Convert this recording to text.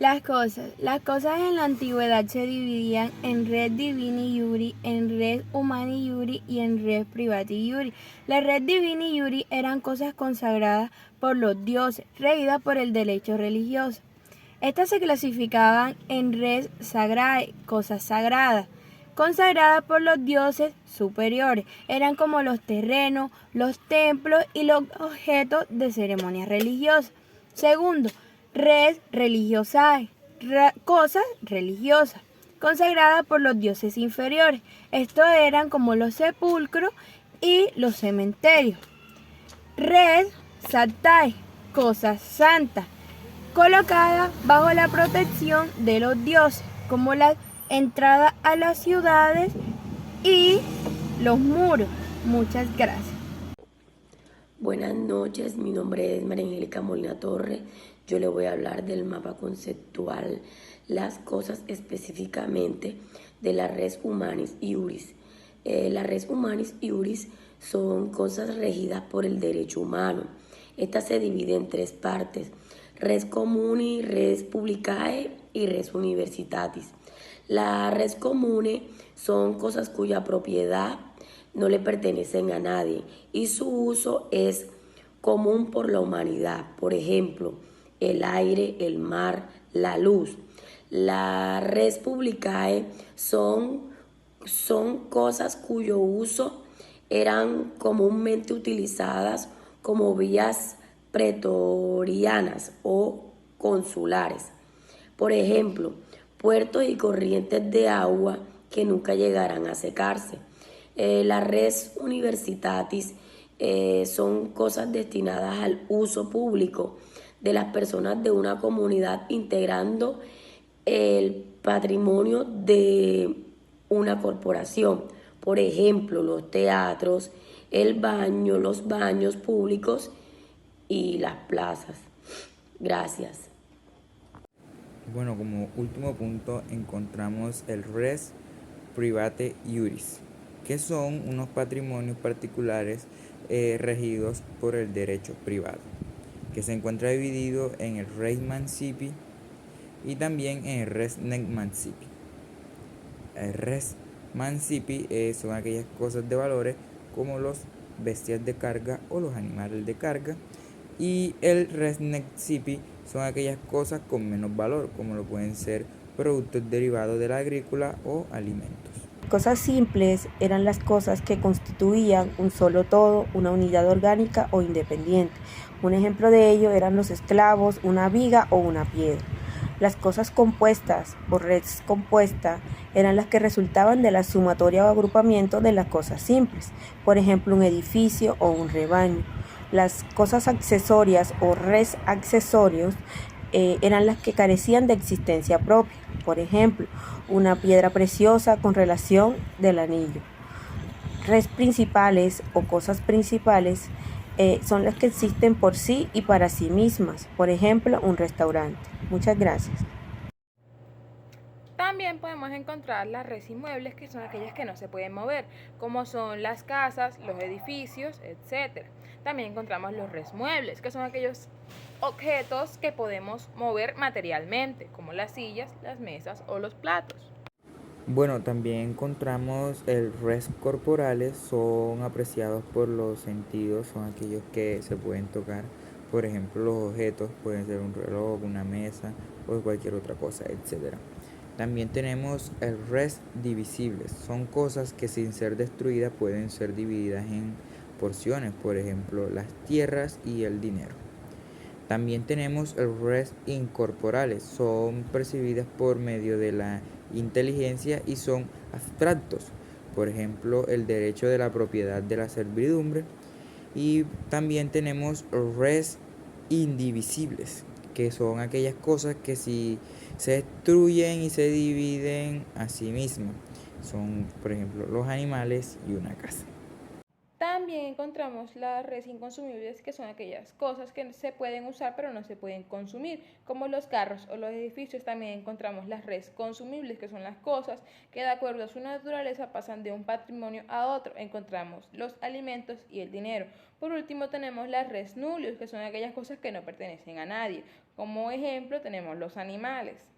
Las cosas en la antigüedad se dividían en res divini iuri, en res humani iuri y en res privati iuri. La res divini iuri eran cosas consagradas por los dioses, regidas por el derecho religioso. Estas se clasificaban en res sagrae, cosas sagradas, consagradas por los dioses superiores. Eran como los terrenos, los templos y los objetos de ceremonias religiosas. Segundo, res religiosae, cosas religiosas, consagradas por los dioses inferiores. Estos eran como los sepulcros y los cementerios. Res sanctae, cosas santas, colocada bajo la protección de los dioses, como la entrada a las ciudades y los muros. Muchas gracias. Buenas noches, mi nombre es María Angélica Molina Torre. Yo le voy a hablar del mapa conceptual, las cosas específicamente de la res humanis iuris. La res humanis iuris son cosas regidas por el derecho humano. Esta se divide en tres partes: res comuni, res publicae y res universitatis. La res comune son cosas cuya propiedad no le pertenecen a nadie y su uso es común por la humanidad. Por ejemplo, el aire, el mar, la luz. La res publicae son cosas cuyo uso eran comúnmente utilizadas como vías pretorianas o consulares. Por ejemplo, puertos y corrientes de agua que nunca llegarán a secarse. La res universitatis son cosas destinadas al uso público de las personas de una comunidad, integrando el patrimonio de una corporación. Por ejemplo, los teatros, los baños públicos y las plazas. Gracias. Bueno, como último punto encontramos el res private iuris, que son unos patrimonios particulares regidos por el derecho privado, que se encuentra dividido en el res mancipi y también en el res nec mancipi. El res mancipi son aquellas cosas de valores como los bestias de carga o los animales de carga, y el res nec sipi son aquellas cosas con menos valor, como lo pueden ser productos derivados de la agrícola o alimentos. Cosas simples eran las cosas que constituían un solo todo, una unidad orgánica o independiente. Un ejemplo de ello eran los esclavos, una viga o una piedra. Las cosas compuestas o res compuesta eran las que resultaban de la sumatoria o agrupamiento de las cosas simples, por ejemplo un edificio o un rebaño. Las cosas accesorias o res accesorios eran las que carecían de existencia propia, por ejemplo una piedra preciosa con relación del anillo. Res principales o cosas principales son las que existen por sí y para sí mismas, por ejemplo un restaurante. Muchas gracias. También podemos encontrar las res inmuebles, que son aquellas que no se pueden mover, como son las casas, los edificios, etc. También encontramos los res muebles, que son aquellos objetos que podemos mover materialmente, como las sillas, las mesas o los platos. Bueno, también encontramos el res corporales, son apreciados por los sentidos, son aquellos que se pueden tocar. Por ejemplo, los objetos pueden ser un reloj, una mesa o cualquier otra cosa, etc. También tenemos el res divisibles, son cosas que sin ser destruidas pueden ser divididas en porciones, por ejemplo, las tierras y el dinero. También tenemos el res incorporales, son percibidas por medio de la inteligencia y son abstractos, por ejemplo, el derecho de la propiedad de la servidumbre. Y también tenemos res indivisibles, que son aquellas cosas que si se destruyen y se dividen a sí mismas, son, por ejemplo, los animales y una casa. También encontramos las res inconsumibles, que son aquellas cosas que se pueden usar pero no se pueden consumir, como los carros o los edificios. También encontramos las res consumibles, que son las cosas que de acuerdo a su naturaleza pasan de un patrimonio a otro. Encontramos los alimentos y el dinero. Por último tenemos las res nullius, que son aquellas cosas que no pertenecen a nadie, Como ejemplo tenemos los animales.